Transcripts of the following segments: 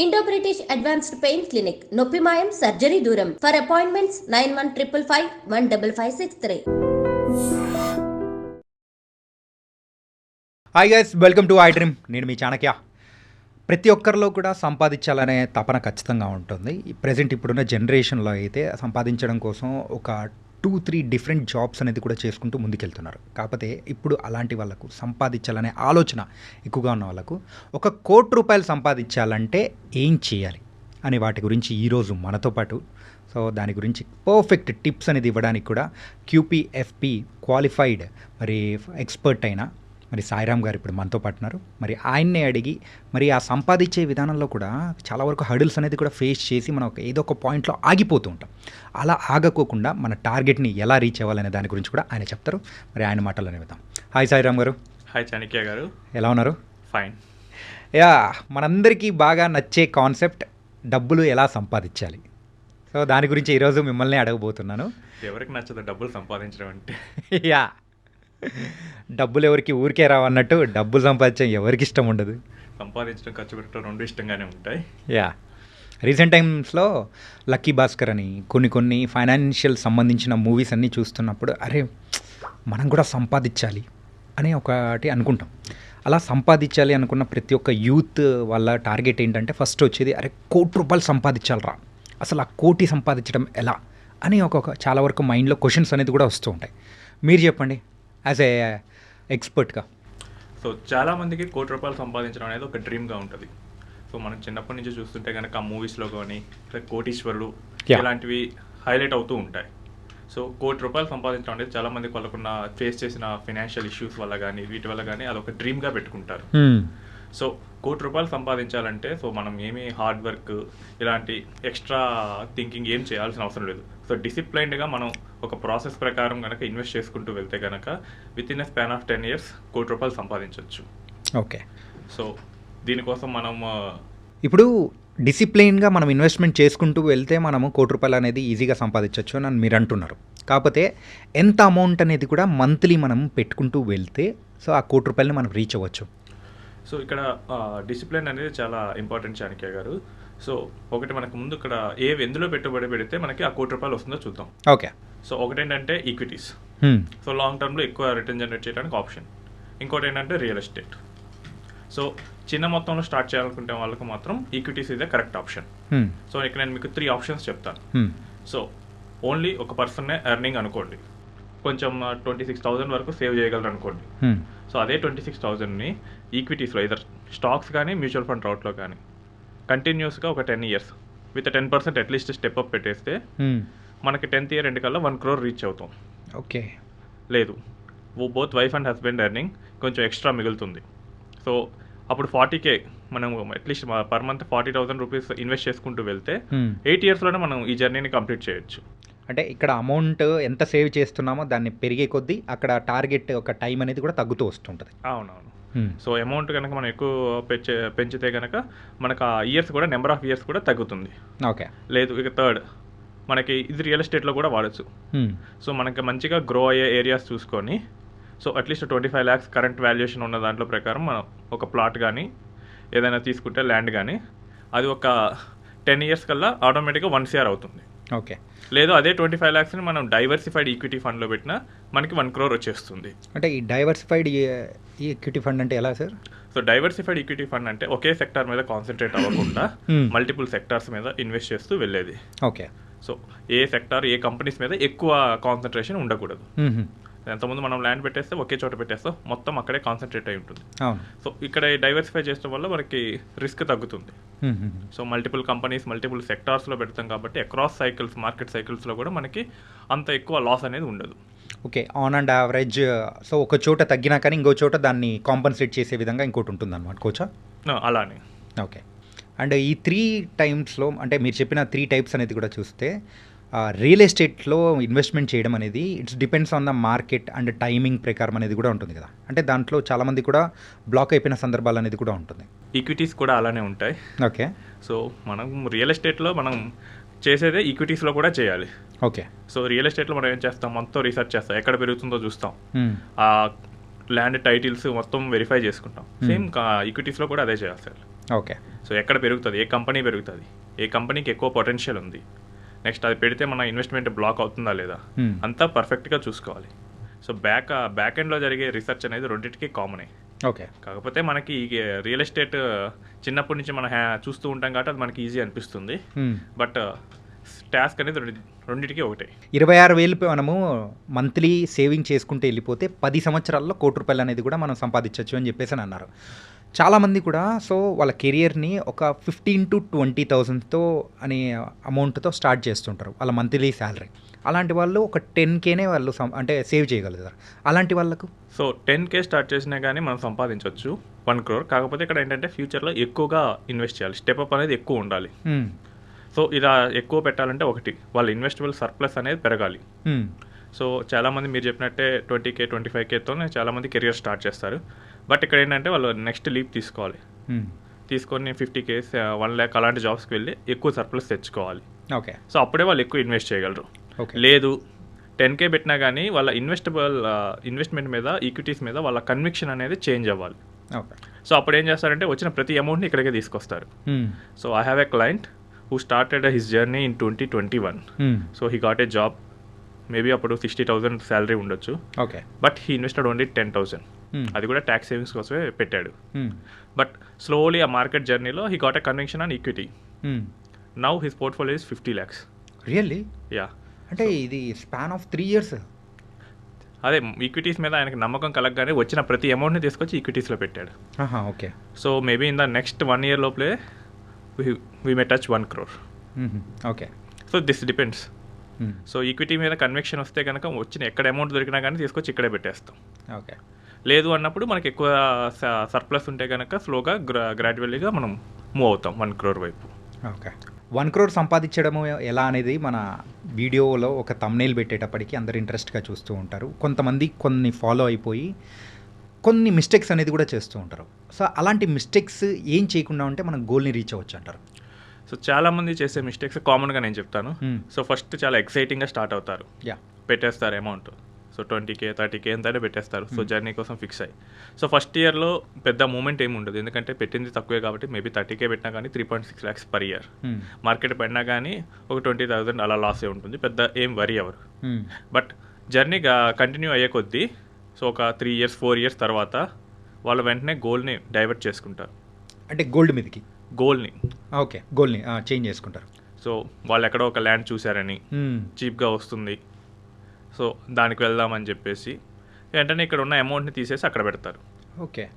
Indo British advanced pain clinic నొప్పి మాయం surgery దూరం for appointments 9155515563. Hi guys, welcome to I dream. నేను మీ చాణక్య. ప్రతి ఒక్కరిలో కూడా సంపాదించాలనే తపన ఖచ్చితంగా ఉంటుంది. ప్రెజెంట్ ఇప్పుడున్న జనరేషన్లో అయితే సంపాదించడం కోసం ఒక 2-3 డిఫరెంట్ జాబ్స్ అనేది కూడా చేసుకుంటూ ముందుకెళ్తున్నారు. కాకపోతే ఇప్పుడు అలాంటి వాళ్ళకు సంపాదించాలనే ఆలోచన ఎక్కువగా ఉన్న వాళ్ళకు ₹1,00,00,000 సంపాదించాలంటే ఏం చేయాలి అనే వాటి గురించి ఈరోజు మనతో పాటు దాని గురించి పర్ఫెక్ట్ టిప్స్ అనేది ఇవ్వడానికి కూడా QPFP క్వాలిఫైడ్ ఎక్స్పర్ట్ అయిన సాయిరామ్ గారు ఇప్పుడు మనతో పాటు ఉన్నారు. ఆయన్నే అడిగి ఆ సంపాదించే విధానంలో కూడా చాలా వరకు హర్డిల్స్ అనేది కూడా ఫేస్ చేసి మనం ఏదో ఒక పాయింట్లో ఆగిపోతూ ఉంటాం. అలా ఆగకోకుండా మన టార్గెట్ని ఎలా రీచ్ అవ్వాలనే దాని గురించి కూడా ఆయన చెప్తారు. ఆయన మాటల్లోనే విద్దాం. హాయ్ సాయిరామ్ గారు. హాయ్ చాణక్య గారు. ఎలా ఉన్నారు? ఫైన్. మనందరికీ బాగా నచ్చే కాన్సెప్ట్ డబ్బులు ఎలా సంపాదించాలి. దాని గురించి ఈరోజు మిమ్మల్ని అడగబోతున్నాను. ఎవరికి నచ్చదు డబ్బులు సంపాదించడం అంటే? డబ్బులు ఎవరికి ఊరికే రావన్నట్టు డబ్బులు సంపాదించడం ఎవరికి ఇష్టం ఉండదు. సంపాదించడం, ఖర్చు పెట్టడం రెండు ఇష్టంగానే ఉంటాయి. రీసెంట్ టైమ్స్లో లక్కీ భాస్కర్ అని కొన్ని ఫైనాన్షియల్ సంబంధించిన మూవీస్ అన్నీ చూస్తున్నప్పుడు అరే మనం కూడా సంపాదించాలి అని ఒకటి అనుకుంటాం. అలా సంపాదించాలి అనుకున్న ప్రతి ఒక్క యూత్ వాళ్ళ టార్గెట్ ఏంటంటే ఫస్ట్ వచ్చేది అరే ₹1,00,00,000 సంపాదించాలరా, అసలు ఆ కోటి సంపాదించడం ఎలా అని చాలా వరకు మైండ్లో క్వశ్చన్స్ అనేది కూడా వస్తూ ఉంటాయి. మీరు చెప్పండి యాజ్ ఏ ఎక్స్పర్ట్గా. సో చాలామందికి ₹1,00,00,000 సంపాదించడం అనేది ఒక డ్రీమ్గా ఉంటుంది. సో మనం చిన్నప్పటి నుంచి చూస్తుంటే కనుక ఆ మూవీస్లో కానీ కోటీశ్వరులు ఇలాంటివి హైలైట్ అవుతూ ఉంటాయి. సో ₹1,00,00,000 సంపాదించడం అనేది చాలామందికి వాళ్ళకున్న ఫేస్ చేసిన ఫైనాన్షియల్ ఇష్యూస్ వల్ల కానీ వీటి వల్ల కానీ అదొక డ్రీమ్గా పెట్టుకుంటారు. సో ₹1,00,00,000 సంపాదించాలంటే మనం ఏమీ హార్డ్ వర్క్ ఇలాంటి ఎక్స్ట్రా థింకింగ్ ఏం చేయాల్సిన అవసరం లేదు. సో డిసిప్లైన్డ్గా మనం ఒక ప్రాసెస్ ప్రకారం కనుక ఇన్వెస్ట్ చేసుకుంటూ వెళ్తే కనుక with in a span of 10 years ₹1,00,00,000 సంపాదించవచ్చు. ఓకే. సో దీనికోసం మనం ఇప్పుడు డిసిప్లైన్గా మనం ఇన్వెస్ట్మెంట్ చేసుకుంటూ వెళ్తే మనము ₹1,00,00,000 అనేది ఈజీగా సంపాదించవచ్చు అని మీరు అంటున్నారు. కాకపోతే ఎంత అమౌంట్ అనేది కూడా మంత్లీ మనం పెట్టుకుంటూ వెళ్తే ఆ ₹1,00,00,000 మనం రీచ్ అవ్వచ్చు. సో ఇక్కడ డిసిప్లిన్ అనేది చాలా ఇంపార్టెంట్ చాణక్య గారు. సో ఒకటి మనకు ముందు ఇక్కడ ఎందులో పెట్టుబడి పెడితే మనకి ఆ ₹1,00,00,000 వస్తుందో చూద్దాం. ఓకే. సో ఒకటి ఏంటంటే ఈక్విటీస్. సో లాంగ్ టర్మ్లో ఎక్కువ రిటర్న్ జనరేట్ చేయడానికి ఆప్షన్. ఇంకోటి ఏంటంటే రియల్ ఎస్టేట్. సో చిన్న మొత్తంలో స్టార్ట్ చేయాలనుకుంటే వాళ్ళకి మాత్రం ఈక్విటీస్ ఇదే కరెక్ట్ ఆప్షన్. సో ఇక్కడ నేను మీకు 3 ఆప్షన్స్ చెప్తాను. సో ఓన్లీ ఒక పర్సన్నే ఎర్నింగ్ అనుకోండి, కొంచెం 26,000 వరకు సేవ్ చేయగలరు అనుకోండి. సో అదే 26,000ని ఈక్విటీస్లో ఇదర్ స్టాక్స్ కానీ మ్యూచువల్ ఫండ్ రౌట్లో కానీ కంటిన్యూస్గా ఒక 10 years with 10% at least step up పెట్టేస్తే మనకి 10th year ఎండ్ కల్లా 1 crore రీచ్ అవుతాం. ఓకే. లేదు both wife and husband earning కొంచెం ఎక్స్ట్రా మిగులుతుంది. సో అప్పుడు 40K మనం అట్లీస్ట్ పర్ మంత్ ₹40,000 ఇన్వెస్ట్ చేసుకుంటూ వెళ్తే 8 yearsలోనే మనం ఈ జర్నీని కంప్లీట్ చేయొచ్చు. అంటే ఇక్కడ అమౌంట్ ఎంత సేవ్ చేస్తున్నామో దాన్ని పెరిగే కొద్దీ అక్కడ టార్గెట్ ఒక టైం అనేది కూడా తగ్గుతూ వస్తుంటుంది. అవునవును. సో అమౌంట్ కనుక మనం ఎక్కువ పెంచితే కనుక మనకు ఆ ఇయర్స్ కూడా నెంబర్ ఆఫ్ ఇయర్స్ కూడా తగ్గుతుంది. ఓకే. లేదు ఇక థర్డ్ మనకి ఇది రియల్ ఎస్టేట్లో కూడా వాడచ్చు. సో మనకి మంచిగా గ్రో అయ్యే ఏరియాస్ చూసుకొని so at least 25 lakhs current valuation ఉన్న దాంట్లో ప్రకారం మనం ఒక ప్లాట్ కానీ ఏదైనా తీసుకుంటే ల్యాండ్ కానీ అది ఒక 10 years కల్లా ఆటోమేటిక్గా 1 crore అవుతుంది. ఓకే. లేదు అదే 25 lakhsని మనం డైవర్సిఫైడ్ ఈక్విటీ ఫండ్లో పెట్టినా మనకి 1 crore వచ్చేస్తుంది. అంటే ఈ డైవర్సిఫైడ్ ఈక్విటీ ఫండ్ అంటే ఎలా sir? So diversified equity fund అంటే ఒకే సెక్టార్ మీద కాన్సన్ట్రేట్ అవ్వకుండా మల్టిపుల్ సెక్టార్స్ మీద ఇన్వెస్ట్ చేస్తూ వెళ్ళేది. ఓకే. సో ఏ సెక్టార్ ఏ కంపెనీస్ మీద ఎక్కువ కాన్సన్ట్రేషన్ ఉండకూడదు. ఎంతమంది మనం ల్యాండ్ పెట్టేస్తే ఒకే చోట పెట్టేస్తాం, మొత్తం అక్కడే కాన్సన్ట్రేట్ అయి ఉంటుంది. సో ఇక్కడ డైవర్సిఫై చేయడం వల్ల మనకి రిస్క్ తగ్గుతుంది. సో మల్టిపుల్ కంపెనీస్ మల్టిపుల్ సెక్టార్స్లో పెడతాం కాబట్టి అక్రాస్ సైకిల్స్ మార్కెట్ సైకిల్స్లో కూడా మనకి అంత ఎక్కువ లాస్ అనేది ఉండదు. Okay. On and average so ఒక చోట తగ్గినా కానీ ఇంకో చోట దాన్ని కాంపన్సేట్ చేసే విధంగా ఇంకోటి ఉంటుంది అనమాట కోచా? అలానే. ఓకే. అండ్ ఈ 3 టైమ్స్లో అంటే మీరు చెప్పిన 3 types అనేది కూడా చూస్తే రియల్ ఎస్టేట్లో ఇన్వెస్ట్మెంట్ చేయడం అనేది it's depends on the market and timing ప్రకారం అనేది కూడా ఉంటుంది కదా. అంటే దాంట్లో చాలామంది కూడా బ్లాక్ అయిపోయిన సందర్భాలు అనేది కూడా ఉంటుంది. ఈక్విటీస్ కూడా అలానే ఉంటాయి. ఓకే. సో మనం రియల్ ఎస్టేట్లో మనం చేసేదే ఈక్విటీస్లో కూడా చేయాలి. ఓకే. సో రియల్ ఎస్టేట్లో మనం ఏం చేస్తాం, మొత్తం రీసెర్చ్ చేస్తాం, ఎక్కడ పెరుగుతుందో చూస్తాం, ఆ ల్యాండ్ టైటిల్స్ మొత్తం వెరిఫై చేసుకుంటాం. సేమ్ ఈక్విటీస్లో కూడా అదే చేయాలి సార్. ఓకే. సో సో ఎక్కడ పెరుగుతుంది, ఏ కంపెనీ పెరుగుతుంది, ఏ కంపెనీకి ఎక్కువ పొటెన్షియల్ ఉంది, నెక్స్ట్ అది పెడితే మన ఇన్వెస్ట్మెంట్ బ్లాక్ అవుతుందా లేదా, అంతా పర్ఫెక్ట్గా చూసుకోవాలి. సో బ్యాక్ ఎండ్లో జరిగే రీసెర్చ్ అనేది రెండింటికి కామనే. ఓకే. కాకపోతే మనకి ఈ రియల్ ఎస్టేట్ చిన్నప్పటి నుంచి మనం చూస్తూ ఉంటాం కాబట్టి అది మనకి ఈజీ అనిపిస్తుంది. బట్ టాస్క్ అనేది రెండింటికి ఒకటే. 26,000 మనము మంత్లీ సేవింగ్ చేసుకుంటే వెళ్ళిపోతే 10 సంవత్సరాల్లో ₹1,00,00,000 అనేది కూడా మనం సంపాదించవచ్చు అని చెప్పేసి అని అన్నారు. చాలామంది కూడా సో వాళ్ళ కెరియర్ని ఒక 15,000 to 20,000తో అనే అమౌంట్తో స్టార్ట్ చేస్తుంటారు వాళ్ళ మంత్లీ శాలరీ. అలాంటి వాళ్ళు ఒక 10Kనే వాళ్ళు అంటే సేవ్ చేయగలుగుతారు. అలాంటి వాళ్ళకు సో 10K స్టార్ట్ చేసినా కానీ మనం సంపాదించవచ్చు 1 crore. కాకపోతే ఇక్కడ ఏంటంటే ఫ్యూచర్లో ఎక్కువగా ఇన్వెస్ట్ చేయాలి, స్టెప్ అప్ అనేది ఎక్కువ ఉండాలి. సో ఇలా ఎక్కువ పెట్టాలంటే ఒకటి వాళ్ళ ఇన్వెస్టబుల్ సర్ప్లస్ అనేది పెరగాలి. సో చాలామంది మీరు చెప్పినట్టే 20K 25Kతోనే చాలామంది కెరియర్ స్టార్ట్ చేస్తారు. బట్ ఇక్కడ ఏంటంటే వాళ్ళు నెక్స్ట్ లీప్ తీసుకోవాలి. తీసుకొని 50K 1 lakh అలాంటి జాబ్స్కి వెళ్ళి ఎక్కువ సర్ప్లస్ తెచ్చుకోవాలి. ఓకే. సో అప్పుడే వాళ్ళు ఎక్కువ ఇన్వెస్ట్ చేయగలరు. లేదు 10K పెట్టినా కానీ వాళ్ళ ఇన్వెస్ట్మెంట్ మీద, ఈక్విటీస్ మీద వాళ్ళ కన్విక్షన్ అనేది చేంజ్ అవ్వాలి. సో అప్పుడు ఏం చేస్తారంటే వచ్చిన ప్రతి అమౌంట్ని ఇక్కడికే తీసుకొస్తారు. So I have a client who started his journey in 2021. So he got a job, maybe అప్పుడు 60,000 శాలరీ ఉండొచ్చు. Okay. But he invested only 10,000. అది కూడా ట్యాక్స్ సేవింగ్స్ కోసమే పెట్టాడు. బట్ స్లోలీ ఆ మార్కెట్ జర్నీలో he got a conviction on equity. Now his portfolio is 50 lakhs. Really? Yeah. అంటే ఇది స్పాన్ ఆఫ్ 3 years. అదే ఈక్విటీస్ మీద ఆయనకి నమ్మకం కలగగానే వచ్చిన ప్రతి అమౌంట్ని తీసుకొచ్చి ఈక్విటీస్లో పెట్టాడు. Okay. So maybe in the next 1 year లోపలే we may touch 1 crore. Okay. So this depends. So equity మీద కన్విక్షన్ వస్తే కనుక వచ్చిన ఎక్కడ అమౌంట్ దొరికినా కానీ తీసుకొచ్చి ఇక్కడే పెట్టేస్తాం. ఓకే. లేదు అన్నప్పుడు మనకి ఎక్కువ సర్ప్లస్ ఉంటే కనుక స్లోగా గ్రాడ్యువల్లీగా మనం మూవ్ అవుతాం 1 crore వైపు. ఓకే. 1 crore సంపాదించడము ఎలా అనేది మన వీడియోలో ఒక థంబ్నెయిల్ పెట్టేటప్పటికి అందరు ఇంట్రెస్ట్గా చూస్తూ ఉంటారు. కొంతమంది కొన్ని ఫాలో అయిపోయి కొన్ని మిస్టేక్స్ అనేది కూడా చేస్తూ ఉంటారు. సో అలాంటి మిస్టేక్స్ ఏం చేయకుండా ఉంటే మనం గోల్ని రీచ్ అవ్వచ్చు అంటారు? సో చాలామంది చేసే మిస్టేక్స్ కామన్గా నేను చెప్తాను. సో ఫస్ట్ చాలా ఎక్సైటింగ్గా స్టార్ట్ అవుతారు, పెట్టేస్తారు అమౌంట్. సో 20K 30K ఎంతైనా పెట్టేస్తారు. సో జర్నీ కోసం ఫిక్స్ అయ్యి. సో ఫస్ట్ ఇయర్లో పెద్ద మూమెంట్ ఏమి ఉండదు, ఎందుకంటే పెట్టింది తక్కువే కాబట్టి. మేబీ 30K పెట్టినా కానీ 3.6 lakhs per year. మార్కెట్ పడినా కానీ ఒక 20,000 అలా లాసే ఉంటుంది, పెద్ద ఏం వరీ అవ్వరు. బట్ జర్నీ కంటిన్యూ అయ్యే కొద్దీ సో ఒక 3 years 4 years తర్వాత వాళ్ళు వెంటనే గోల్ని డైవర్ట్ చేసుకుంటారు. అంటే గోల్డ్ మీదకి గోల్ని గోల్ని చేంజ్ చేసుకుంటారు. సో వాళ్ళు ఎక్కడో ఒక ల్యాండ్ చూసారని చీప్గా వస్తుంది, సో దానికి వెళ్దామని చెప్పేసి వెంటనే ఇక్కడ ఉన్న అమౌంట్ని తీసేసి అక్కడ పెడతారు. ఓకే.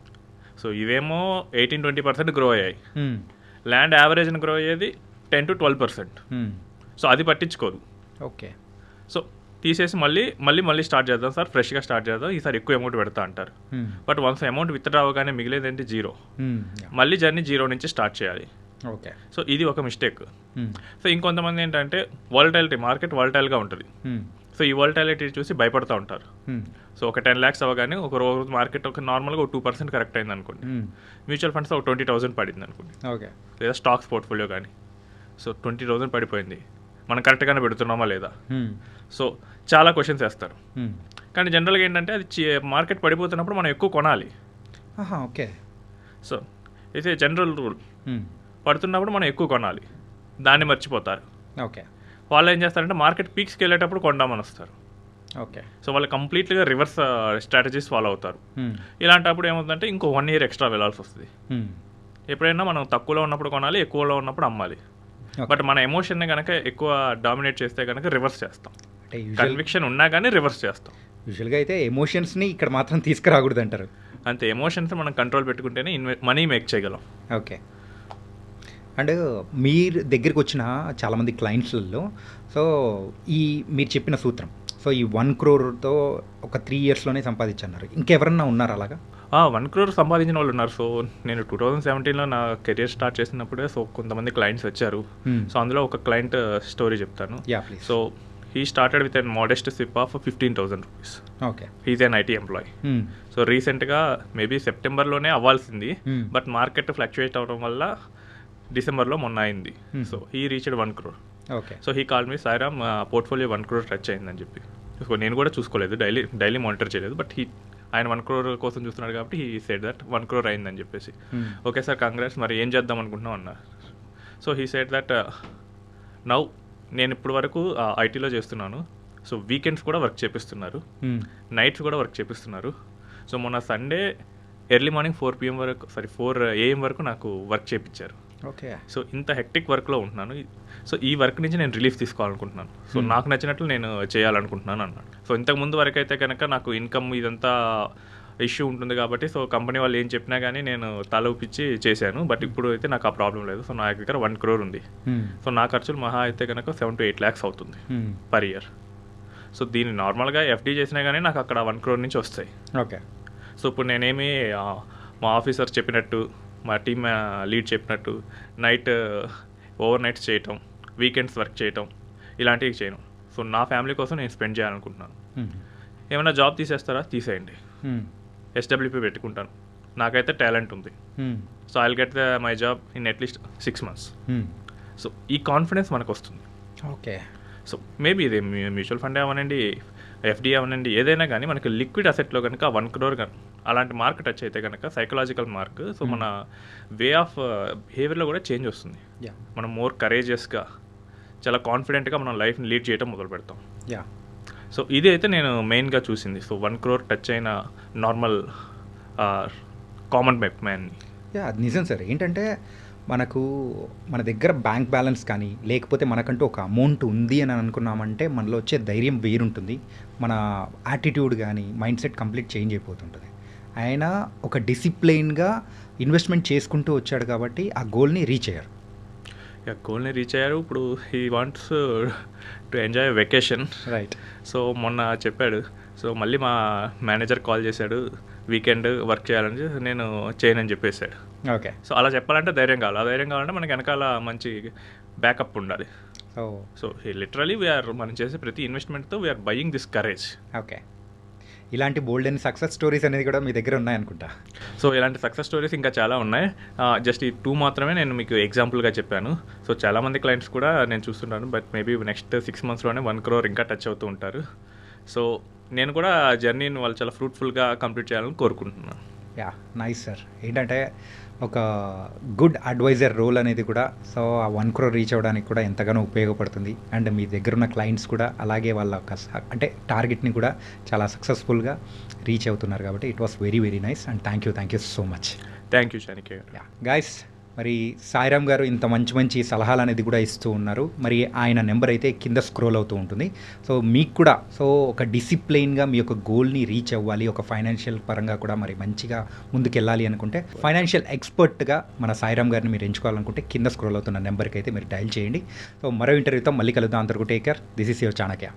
సో ఇవేమో 18-20% గ్రో అయ్యాయి. ల్యాండ్ యావరేజ్ని గ్రో అయ్యేది 10 to 12%. సో అది పట్టించుకోరు. ఓకే. సో తీసేసి మళ్ళీ స్టార్ట్ చేద్దాం సార్, ఫ్రెష్గా స్టార్ట్ చేద్దాం, ఈసారి ఎక్కువ అమౌంట్ పెడతా అంటారు. బట్ వన్స్ అమౌంట్ విత్డ్రా అవ్వగానే మిగిలేదంటే 0. మళ్ళీ జర్నీ 0 నుంచి స్టార్ట్ చేయాలి. ఓకే. సో ఇది ఒక మిస్టేక్. సో ఇంకొంతమంది ఏంటంటే వాలటైలిటీ, మార్కెట్ వాలటైల్గా ఉంటుంది. సో ఈ వాలటైలిటీ చూసి భయపడుతూ ఉంటారు. సో ఒక 10 lakhs అవ్వగానే ఒక రోజు మార్కెట్ ఒక నార్మల్గా ఒక 2% కరెక్ట్ అయింది అనుకోండి, మ్యూచువల్ ఫండ్స్ ఒక 20,000 పడింది అనుకోండి, ఓకే, లేదా స్టాక్స్ పోర్ట్ఫోలియో కానీ. సో 20,000 పడిపోయింది, మనం కరెక్ట్గానే పెడుతున్నామా లేదా? సో చాలా క్వశ్చన్స్ వేస్తారు. కానీ జనరల్గా ఏంటంటే అది మార్కెట్ పడిపోతున్నప్పుడు మనం ఎక్కువ కొనాలి. Okay. So it's a general rule. పడుతున్నప్పుడు మనం ఎక్కువ కొనాలి, దాన్ని మర్చిపోతారు. ఓకే. వాళ్ళు ఏం చేస్తారంటే మార్కెట్ పీక్స్కి వెళ్ళేటప్పుడు కొందామని వస్తారు. ఓకే. సో వాళ్ళు కంప్లీట్గా రివర్స్ స్ట్రాటజీస్ ఫాలో అవుతారు. ఇలాంటిప్పుడు ఏమవుతుందంటే ఇంకో 1 year ఎక్స్ట్రా వెళ్ళాల్సి వస్తుంది. ఎప్పుడైనా మనం తక్కువలో ఉన్నప్పుడు కొనాలి, ఎక్కువలో ఉన్నప్పుడు అమ్మాలి. బట్ మన ఎమోషన్ని కనుక ఎక్కువ డామినేట్ చేస్తే కనుక రివర్స్ చేస్తాం. కన్విక్షన్ ఉన్నా కానీ రివర్స్ చేస్తాం. యూజువల్గా అయితే ఎమోషన్స్ని ఇక్కడ మాత్రం తీసుకురాకూడదు అంటారు. అంతే, ఎమోషన్స్ మనం కంట్రోల్ పెట్టుకుంటేనే మనీ మేక్ చేయగలం. ఓకే. అండ్ మీరు దగ్గరికి వచ్చిన చాలామంది క్లయింట్స్లలో సో మీరు చెప్పిన సూత్రం, సో ఈ 1 crore ఒక 3 yearsలోనే సంపాదించన్నారు, ఇంకెవరన్నా ఉన్నారు అలాగా? 1 crore సంపాదించిన వాళ్ళు ఉన్నారు. సో నేను 2017లో నా కెరియర్ స్టార్ట్ చేసినప్పుడే సో కొంతమంది క్లయింట్స్ వచ్చారు. సో అందులో ఒక క్లయింట్ స్టోరీ చెప్తాను. So he started with an modest SIP of 15,000 rupees. Okay. He's an IT employee. So రీసెంట్గా మేబీ సెప్టెంబర్లోనే అవ్వాల్సింది, బట్ మార్కెట్ ఫ్లక్చుయేట్ అవ్వడం వల్ల డిసెంబర్లో మొన్న అయింది. So he reached 1 crore. Okay. So he call me, Sairam portfolio 1 crore touch అయిందని చెప్పి. సో నేను కూడా చూసుకోలేదు, డైలీ మానిటర్ చేయలేదు, బట్ హీ ఆయన 1 crore కోసం చూస్తున్నాడు కాబట్టి హీ సెడ్ దట్ 1 crore అయిందని చెప్పేసి. ఓకే సార్ కంగ్రాట్స్, మరి ఏం చేద్దాం అనుకుంటున్నాం అన్నారు. So he said that now నేను ఇప్పుడు వరకు ఐటీలో చేస్తున్నాను, సో వీకెండ్స్ కూడా వర్క్ చేపిస్తున్నారు, నైట్స్ కూడా వర్క్ చేపిస్తున్నారు. సో మొన్న సండే ఎర్లీ మార్నింగ్ 4 PM వరకు 4 AM వరకు నాకు వర్క్ చేయించారు. ఓకే. సో ఇంత హెక్టిక్ వర్క్లో ఉంటున్నాను, సో ఈ వర్క్ నుంచి నేను రిలీఫ్ తీసుకోవాలనుకుంటున్నాను, సో నాకు నచ్చినట్లు నేను చేయాలనుకుంటున్నాను అన్నాడు. సో ఇంతకుముందు వరకు అయితే కనుక నాకు ఇన్కమ్ ఇదంతా ఇష్యూ ఉంటుంది కాబట్టి సో కంపెనీ వాళ్ళు ఏం చెప్పినా కానీ నేను తల ఊపిచ్చి చేశాను. బట్ ఇప్పుడు అయితే నాకు ఆ ప్రాబ్లం లేదు. సో నా దగ్గర 1 crore ఉంది. సో నా ఖర్చులు మహా అయితే కనుక 7 to 8 lakhs అవుతుంది పర్ ఇయర్. సో దీన్ని నార్మల్గా ఎఫ్డీ చేసినా కానీ నాకు అక్కడ 1 crore నుంచి వస్తాయి. ఓకే. సో ఇప్పుడు నేనేమి మా ఆఫీసర్ చెప్పినట్టు, మా టీమ్ లీడ్ చెప్పినట్టు నైట్ ఓవర్ నైట్స్ చేయటం, వీకెండ్స్ వర్క్ చేయటం ఇలాంటివి చేయను. సో నా ఫ్యామిలీ కోసం నేను స్పెండ్ చేయాలనుకుంటున్నాను. ఏమైనా జాబ్ తీసేస్తారా, తీసేయండి, SWP పెట్టుకుంటాను, నాకైతే టాలెంట్ ఉంది. So I will get my job in at least 6 months. So ఈ కాన్ఫిడెన్స్ మనకు వస్తుంది. ఓకే. సో మేబీ ఇది మ్యూచువల్ ఫండ్ అవ్వనండి, ఎఫ్డీ అవ్వనండి, ఏదైనా కానీ మనకి లిక్విడ్ అసెట్లో కనుక 1 crore కానీ అలాంటి మార్క్ టచ్ అయితే కనుక సైకలాజికల్ మార్క్, సో మన వే ఆఫ్ బిహేవియర్లో కూడా చేంజ్ వస్తుంది. మనం మోర్ కరేజియస్గా, చాలా కాన్ఫిడెంట్గా మనం లైఫ్ని లీడ్ చేయడం మొదలు పెడతాం. సో ఇది అయితే నేను మెయిన్గా చూసింది. సో 1 crore టచ్ అయిన నార్మల్ కామన్ మ్యాన్. అది నిజం సార్. ఏంటంటే మనకు మన దగ్గర బ్యాంక్ బ్యాలెన్స్ కానీ లేకపోతే మనకంటూ ఒక అమౌంట్ ఉంది అని అనుకున్నామంటే మనలో వచ్చే ధైర్యం వేరుంటుంది, మన యాటిట్యూడ్ కానీ మైండ్ సెట్ కంప్లీట్ చేంజ్ అయిపోతుంటుంది. ఆయన ఒక డిసిప్లైన్గా ఇన్వెస్ట్మెంట్ చేసుకుంటూ వచ్చాడు కాబట్టి ఆ గోల్ని రీచ్ అయ్యారు. గోల్ని రీచ్ అయ్యారు. ఇప్పుడు he wants to enjoy vacation. Right. So మొన్న చెప్పాడు. సో మళ్ళీ మా మేనేజర్ కాల్ చేశాడు, వీకెండ్ వర్క్ చేయాలని, నేను చేయనని చెప్పేశాడు. ఓకే. సో అలా చెప్పాలంటే ధైర్యం కావాలి. ఆ ధైర్యం కావాలంటే మనకి వెనకాల మంచి బ్యాకప్ ఉండాలి. సో లిటరలీ మనం చేసే ప్రతి ఇన్వెస్ట్మెంట్తో we're buying this courage. Okay. ఇలాంటి బోల్డ్ అండ్ సక్సెస్ స్టోరీస్ అనేది కూడా మీ దగ్గర ఉన్నాయనుకుంటా. సో ఇలాంటి సక్సెస్ స్టోరీస్ ఇంకా చాలా ఉన్నాయి. జస్ట్ ఈ 2 మాత్రమే నేను మీకు ఎగ్జాంపుల్గా చెప్పాను. సో చాలామంది క్లయింట్స్ కూడా నేను చూస్తుంటాను, బట్ మేబీ నెక్స్ట్ 6 monthsలోనే 1 crore ఇంకా టచ్ అవుతూ ఉంటారు. సో నేను కూడా ఆ జర్నీని వాళ్ళు చాలా ఫ్రూట్ఫుల్గా కంప్లీట్ చేయాలని కోరుకుంటున్నాను. Nice sir. ఏంటంటే ఒక గుడ్ అడ్వైజర్ రోల్ అనేది కూడా సో ఆ 1 crore రీచ్ అవ్వడానికి కూడా ఎంతగానో ఉపయోగపడుతుంది. అండ్ మీ దగ్గర ఉన్న క్లయింట్స్ కూడా అలాగే వాళ్ళ అంటే టార్గెట్ని కూడా చాలా సక్సెస్ఫుల్గా రీచ్ అవుతున్నారు కాబట్టి it was very very nice and thank you so much. Thank you Chanakya. Guys, మరి సాయిరామ్ గారు ఇంత మంచి సలహాలు అనేది కూడా ఇస్తూ ఉన్నారు. మరి ఆయన నెంబర్ అయితే కింద స్క్రోల్ అవుతూ ఉంటుంది. సో మీకు కూడా సో ఒక డిసిప్లైన్గా మీ యొక్క గోల్ని రీచ్ అవ్వాలి, ఒక ఫైనాన్షియల్ పరంగా కూడా మరి మంచిగా ముందుకెళ్ళాలి అనుకుంటే ఫైనాన్షియల్ ఎక్స్పర్ట్గా మన సాయిరామ్ గారిని మీరు ఎంచుకోవాలనుకుంటే కింద స్క్రోల్ అవుతున్న నెంబర్కి అయితే మీరు డయల్ చేయండి. సో మరో ఇంటర్వ్యూతో మళ్ళీ కలుద్దాం. అందరికీ take care. This is your Chanakya.